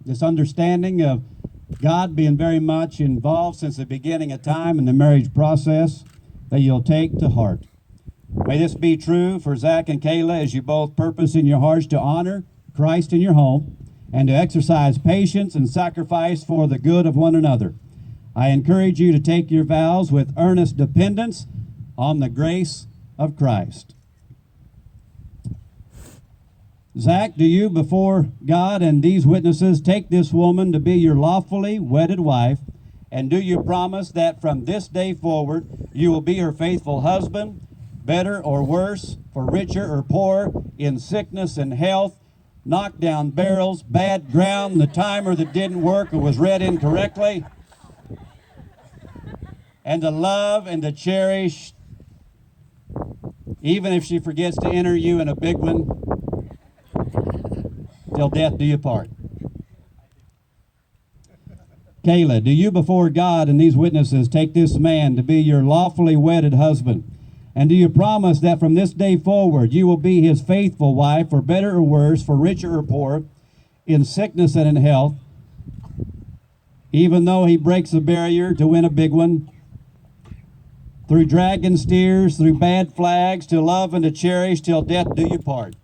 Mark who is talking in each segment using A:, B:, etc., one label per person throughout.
A: this understanding of God being very much involved since the beginning of time in the marriage process, that you'll take to heart. May this be true for Zac and Cayla as you both purpose in your hearts to honor Christ in your home and to exercise patience and sacrifice for the good of one another. I encourage you to take your vows with earnest dependence on the grace of Christ. Zac, do you, before God and these witnesses, take this woman to be your lawfully wedded wife, and do you promise that from this day forward you will be her faithful husband, better or worse, for richer or poorer, in sickness and health, knocked down barrels, bad ground, the timer that didn't work or was read incorrectly, and to love and to cherish, even if she forgets to enter you in a big one, till death do you part? Cayla, do you before God and these witnesses take this man to be your lawfully wedded husband? And do you promise that from this day forward you will be his faithful wife, for better or worse, for richer or poorer, in sickness and in health, even though he breaks a barrier to win a big one, through dragging steers, through bad flags, to love and to cherish till death do you part?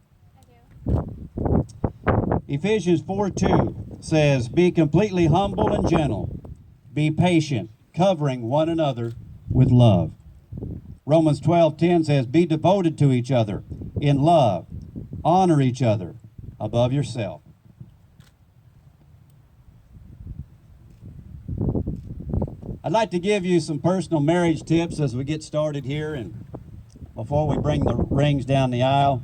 B: I do.
A: Ephesians 4:2 says, be completely humble and gentle. Be patient, covering one another with love. Romans 12:10 says, be devoted to each other in love. Honor each other above yourself. I'd like to give you some personal marriage tips as we get started here and before we bring the rings down the aisle.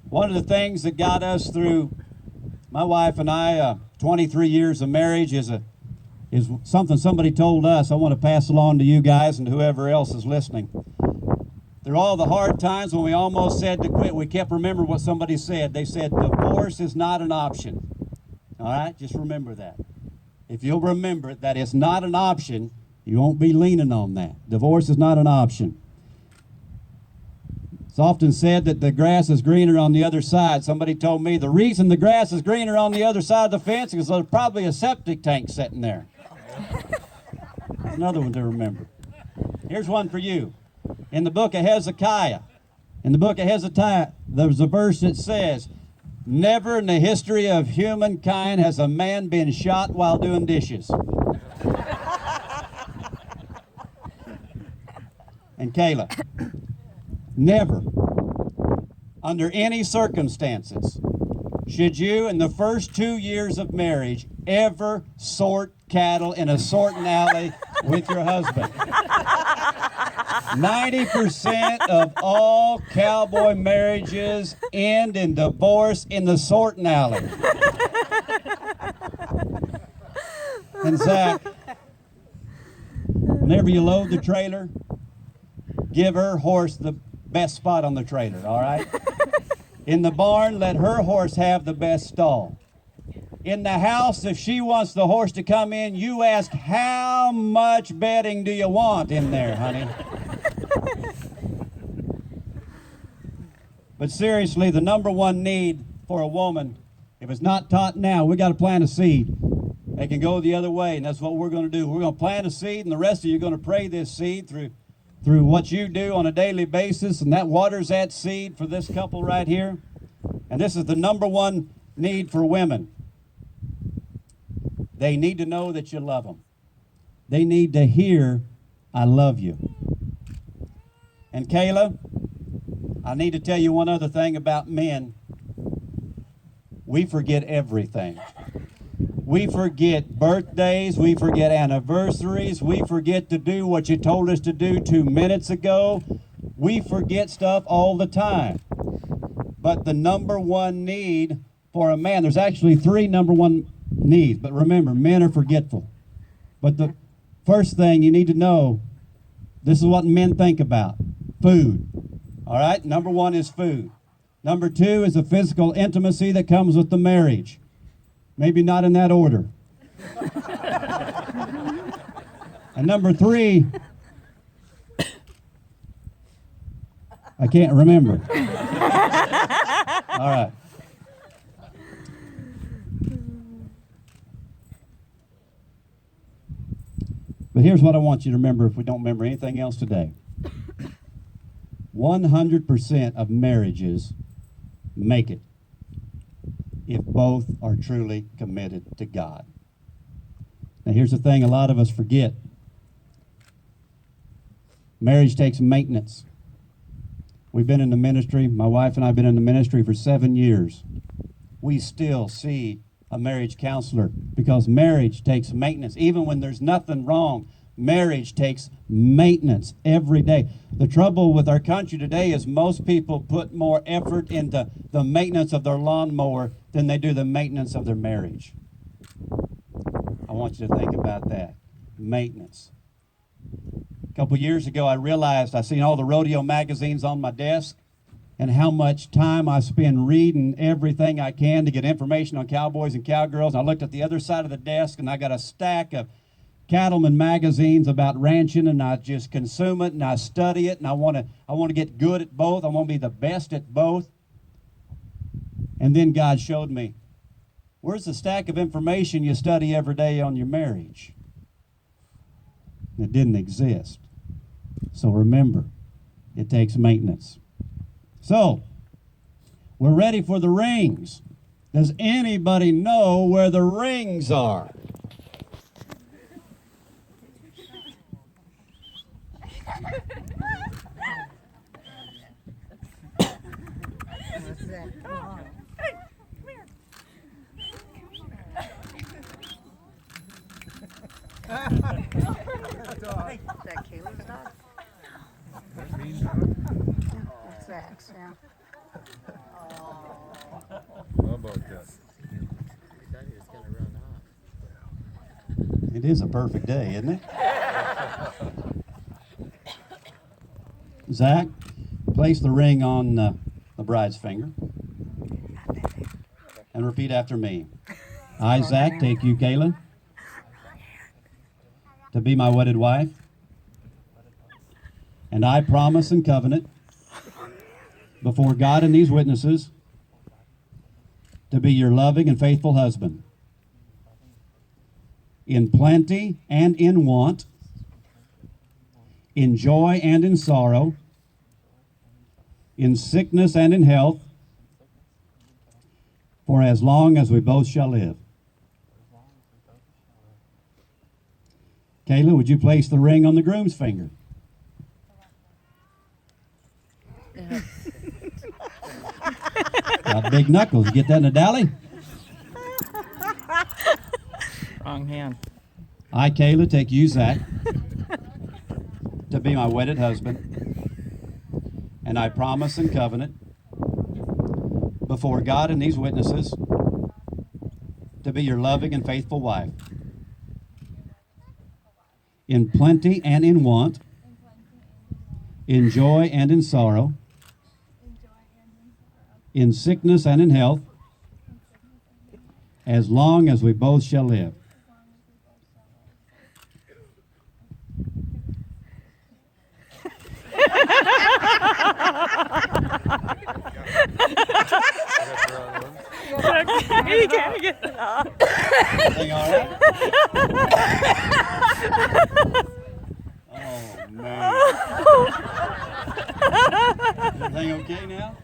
A: One of the things that got us through, my wife and I, 23 years of marriage is something somebody told us. I want to pass along to you guys and whoever else is listening. Through all the hard times when we almost said to quit, we kept remembering what somebody said. They said, divorce is not an option. All right, just remember that. If you'll remember that it's not an option, you won't be leaning on that. Divorce is not an option. It's often said that the grass is greener on the other side. Somebody told me the reason the grass is greener on the other side of the fence is there's probably a septic tank sitting there. Another one to remember. Here's one for you. In the book of Hezekiah, there's a verse that says, never in the history of humankind has a man been shot while doing dishes. And Cayla, never, under any circumstances, should you, in the first 2 years of marriage, ever sort cattle in a sorting alley with your husband. 90% of all cowboy marriages end in divorce in the sorting alley. And Zac, whenever you load the trailer, give her horse the best spot on the trailer, all right? In the barn, let her horse have the best stall. In the house, if she wants the horse to come in, you ask, how much bedding do you want in there, honey? But seriously, the number one need for a woman, if it's not taught now, we got to plant a seed. It can go the other way, and that's what we're going to do. We're going to plant a seed, and the rest of you are going to pray this seed through what you do on a daily basis, and that waters that seed for this couple right here. And this is the number one need for women. They need to know that you love them. They need to hear, I love you. And Cayla, I need to tell you one other thing about men. We forget everything. We forget birthdays, we forget anniversaries, we forget to do what you told us to do 2 minutes ago. We forget stuff all the time. But the number one need for a man, there's actually 3 number one needs, but remember, men are forgetful. But the first thing you need to know, this is what men think about, food. All right, number 1 is food. Number 2 is the physical intimacy that comes with the marriage. Maybe not in that order. And number 3, I can't remember. All right. But here's what I want you to remember if we don't remember anything else today. 100% of marriages make it if both are truly committed to God. Now, here's the thing a lot of us forget. Marriage takes maintenance. We've been in the ministry, my wife and I have been in the ministry for 7 years. We still see a marriage counselor because marriage takes maintenance. Even when there's nothing wrong, marriage takes maintenance every day. The trouble with our country today is most people put more effort into the maintenance of their lawnmower than they do the maintenance of their marriage. I want you to think about that. Maintenance. A couple years ago, I realized I seen all the rodeo magazines on my desk and how much time I spend reading everything I can to get information on cowboys and cowgirls. And I looked at the other side of the desk and I got a stack of cattleman magazines about ranching, and I just consume it and I study it, and I want to get good at both. I want to be the best at both. And then God showed me, where's the stack of information you study every day on your marriage? It didn't exist. So remember, it takes maintenance. So, we're ready for the rings. Does anybody know where the rings are?
C: Is that Cayla's dog? That's Zac's, yeah.
D: How about that?
A: It is a perfect day, isn't it? Zach, place the ring on the bride's finger and repeat after me. I, Zach, take you, Cayla, to be my wedded wife, and I promise and covenant before God and these witnesses to be your loving and faithful husband, in plenty and in want, in joy and in sorrow, in sickness and in health, for as long as we both shall live. Cayla, would you place the ring on the groom's finger? Got big knuckles. You get that in a dally?
E: Wrong hand.
A: I, Cayla, take you, Zach, to be my wedded husband, and I promise and covenant before God and these witnesses to be your loving and faithful wife, in plenty and in want, in joy and in sorrow, in sickness and in health, as long as we both shall live.
E: You can't get it off.
A: Everything all right? Oh, man. Everything okay now?